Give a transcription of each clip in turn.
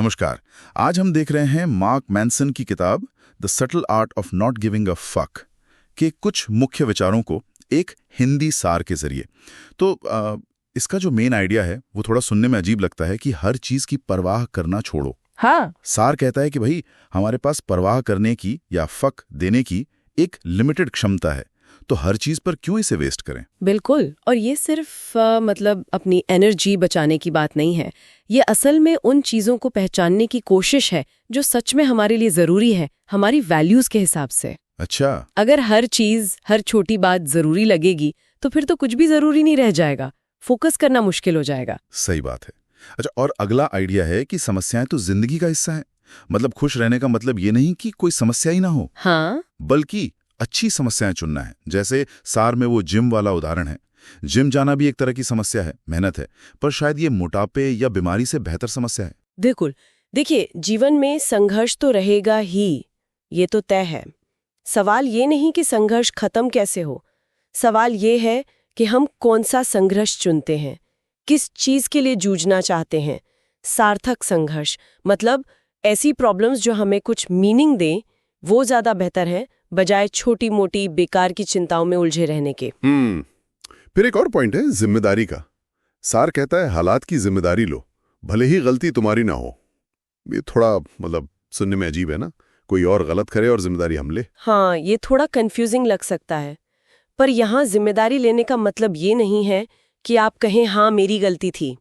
नमस्कार। आज हम देख रहे हैं मार्क मैनसन की किताब the subtle art of not giving a fuck के कुछ मुख्य विचारों को एक हिंदी सार के जरिए। तो इसका जो मेन आइडिया है वो थोड़ा सुनने में अजीब लगता है कि हर चीज की परवाह करना छोड़ो। हाँ। सार कहता है कि भाई हमारे पास परवाह करने की या फक देने की एक लिमिटेड क्षमता है, तो हर चीज पर क्यों इसे वेस्ट करें। बिल्कुल। और ये सिर्फ मतलब अपनी एनर्जी बचाने की बात नहीं है, ये असल में उन चीजों को पहचानने की कोशिश है जो सच में हमारे लिए जरूरी है, हमारी वैल्यूज के हिसाब से। अच्छा। अगर हर चीज, हर छोटी बात जरूरी लगेगी तो फिर तो कुछ भी जरूरी नहीं रह जाएगा, फोकस करना मुश्किल हो जाएगा। सही बात है। अच्छा, और अगला आइडिया है कि समस्याएं तो जिंदगी का हिस्सा है। मतलब खुश रहने का मतलब ये नहीं कि कोई समस्या ही ना हो, हाँ, बल्कि अच्छी समस्याएं चुनना है। जैसे सार में वो जिम वाला उदाहरण है। जिम जाना भी एक तरह की समस्या है, मेहनत है, पर शायद ये मोटापे या बीमारी से बेहतर समस्या है। बिल्कुल। देखिए, जीवन में संघर्ष तो रहेगा ही, ये तो तय है। सवाल ये नहीं कि संघर्ष खत्म कैसे हो, सवाल ये है कि हम कौन सा संघर्ष चुनते हैं, किस चीज के लिए जूझना चाहते हैं। सार्थक संघर्ष मतलब ऐसी प्रॉब्लम्स जो हमें कुछ मीनिंग दें, वो ज्यादा बेहतर है बजाय छोटी मोटी बेकार की चिंताओं में उलझे रहने के। फिर एक और पॉइंट है जिम्मेदारी का। सार कहता है हालात की जिम्मेदारी लो, भले ही गलती तुम्हारी ना हो। ये थोड़ा मतलब सुनने में अजीब है ना, कोई और गलत करे और जिम्मेदारी हम ले। हाँ, ये थोड़ा कंफ्यूजिंग लग सकता है, पर यहाँ जिम्मेदारी लेने का मतलब ये नहीं है कि आप कहें हाँ मेरी गलती थी।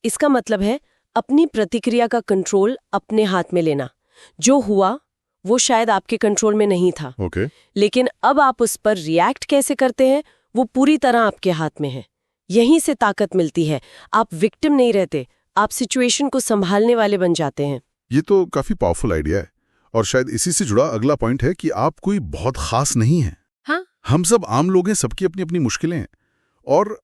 इसका मतलब है अपनी प्रतिक्रिया का कंट्रोल अपने हाथ में लेना। जो हुआ वो शायद आपके कंट्रोल में नहीं था, लेकिन अब आप उस पर रिएक्ट कैसे करते हैं वो पूरी तरह आपके हाथ में है। यहीं से ताकत मिलती है। आप विक्टिम नहीं रहते, आप सिचुएशन को संभालने वाले बन जाते हैं। ये तो काफी पावरफुल आइडिया है, और शायद इसी से जुड़ा अगला पॉइंट है कि आप कोई बहुत खास नहीं है। हाँ? हम सब आम लोग हैं, सबकी अपनी अपनी मुश्किलें हैं, और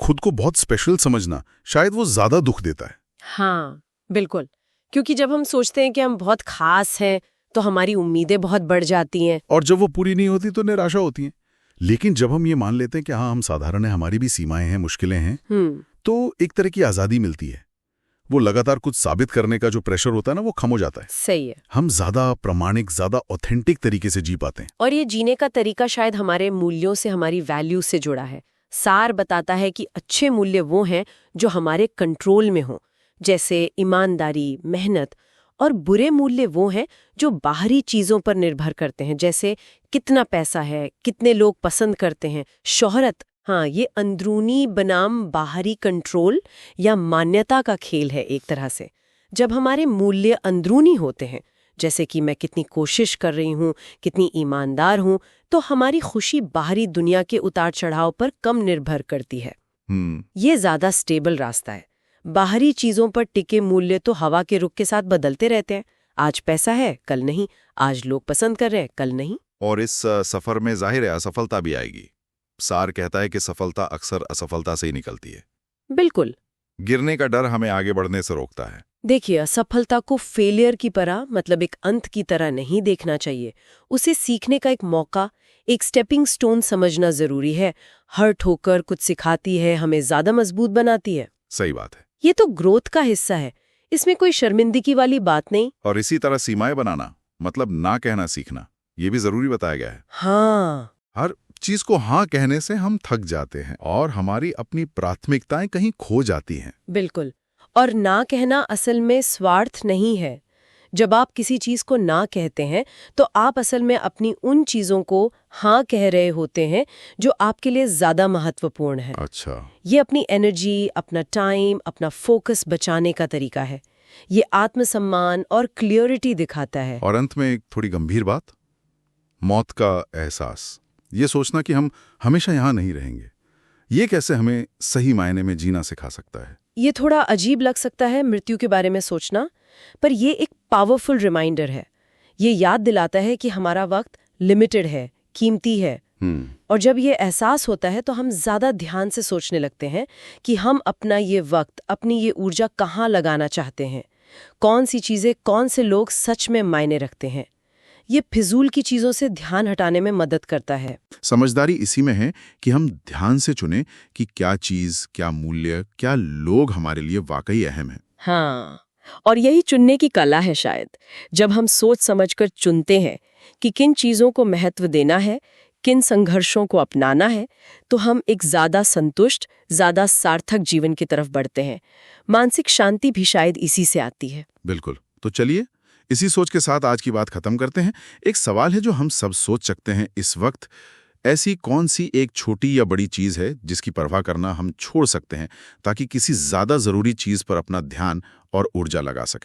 खुद को बहुत स्पेशल समझना शायद वो ज्यादा दुख देता है। हाँ, बिल्कुल। क्योंकि जब हम सोचते हैं कि हम बहुत खास हैं तो हमारी उम्मीदें बहुत बढ़ जाती हैं, और जब वो पूरी नहीं होती तो निराशा होती है। लेकिन जब हम ये मान लेते हैं कि हाँ हम साधारण हैं, हमारी भी सीमाएं हैं, मुश्किलें हैं, तो एक तरह की आजादी मिलती है। वो लगातार कुछ साबित करने का जो प्रेशर होता है ना, वो कम हो जाता है। सही है। हम ज्यादा प्रामाणिक, ज्यादा ऑथेंटिक तरीके से जी पाते हैं। और ये जीने का तरीका शायद हमारे मूल्यों से, हमारी वैल्यू से जुड़ा है। सार बताता है कि अच्छे मूल्य वो हैं जो हमारे कंट्रोल में हों, जैसे ईमानदारी, मेहनत, और बुरे मूल्य वो हैं जो बाहरी चीजों पर निर्भर करते हैं, जैसे कितना पैसा है, कितने लोग पसंद करते हैं, शोहरत। हाँ, ये अंदरूनी बनाम बाहरी कंट्रोल या मान्यता का खेल है एक तरह से। जब हमारे मूल्य अंदरूनी होते हैं, जैसे कि मैं कितनी कोशिश कर रही हूँ, कितनी ईमानदार हूँ, तो हमारी खुशी बाहरी दुनिया के उतार चढ़ाव पर कम निर्भर करती है। ये ज्यादा स्टेबल रास्ता है। बाहरी चीजों पर टिके मूल्य तो हवा के रुख के साथ बदलते रहते हैं। आज पैसा है, कल नहीं। आज लोग पसंद कर रहे हैं, कल नहीं। और इस सफर में जाहिर है असफलता भी आएगी। सार कहता है कि सफलता अक्सर असफलता से ही निकलती है। बिल्कुल। गिरने का डर हमें आगे बढ़ने से रोकता है। देखिए, असफलता को फेलियर की तरह, मतलब एक अंत की तरह नहीं देखना चाहिए। उसे सीखने का एक मौका, एक स्टेपिंग स्टोन समझना जरूरी है। हर ठोकर कुछ सिखाती है, हमें ज्यादा मजबूत बनाती है। सही बात है। ये तो ग्रोथ का हिस्सा है, इसमें कोई शर्मिंदगी वाली बात नहीं। और इसी तरह सीमाएं बनाना, मतलब ना कहना सीखना, ये भी जरूरी बताया गया है। हाँ, हर चीज को हाँ कहने से हम थक जाते हैं और हमारी अपनी प्राथमिकताएं कहीं खो जाती हैं। बिल्कुल। और ना कहना असल में स्वार्थ नहीं है। जब आप किसी चीज को ना कहते हैं तो आप असल में अपनी उन चीजों को हाँ कह रहे होते हैं जो आपके लिए ज्यादा महत्वपूर्ण है। अच्छा। ये अपनी एनर्जी, अपना टाइम, अपना फोकस बचाने का तरीका है। ये आत्मसम्मान और क्लियरिटी दिखाता है। और अंत में एक थोड़ी गंभीर बात, मौत का एहसास। ये सोचना कि हम हमेशा यहाँ नहीं रहेंगे, ये कैसे हमें सही मायने में जीना सिखा सकता है। ये थोड़ा अजीब लग सकता है मृत्यु के बारे में सोचना, पर ये एक पावरफुल रिमाइंडर है। ये याद दिलाता है कि हमारा वक्त लिमिटेड है, कीमती है। और जब ये एहसास होता है तो हम ज्यादा ध्यान से सोचने लगते हैं कि हम अपना ये वक्त, अपनी ये ऊर्जा कहाँ लगाना चाहते हैं, कौन सी चीजें, कौन से लोग सच में मायने रखते हैं। ये फिजूल की चीजों से ध्यान हटाने में मदद करता है। समझदारी इसी में है कि हम ध्यान से चुनें कि क्या चीज, क्या मूल्य, क्या लोग हमारे लिए वाकई अहम है। हाँ, और यही चुनने की कला है शायद। जब हम सोच समझकर चुनते हैं कि किन चीज़ों को महत्व देना है, किन संघर्षों को अपनाना है, तो हम एक ज़्यादा संतुष्ट, ज़्यादा सार्थक जीवन की तरफ बढ़ते हैं। मानसिक शांति भी शायद इसी से आती है। बिल्कुल। तो चलिए इसी सोच के साथ आज की बात खत्म करते हैं। एक सवाल है जो हम सब सोच सकते हैं इस वक्त, ऐसी कौन सी एक छोटी या बड़ी चीज़ है जिसकी परवाह करना हम छोड़ सकते हैं ताकि किसी ज़्यादा ज़रूरी चीज़ पर अपना ध्यान और ऊर्जा लगा सकें।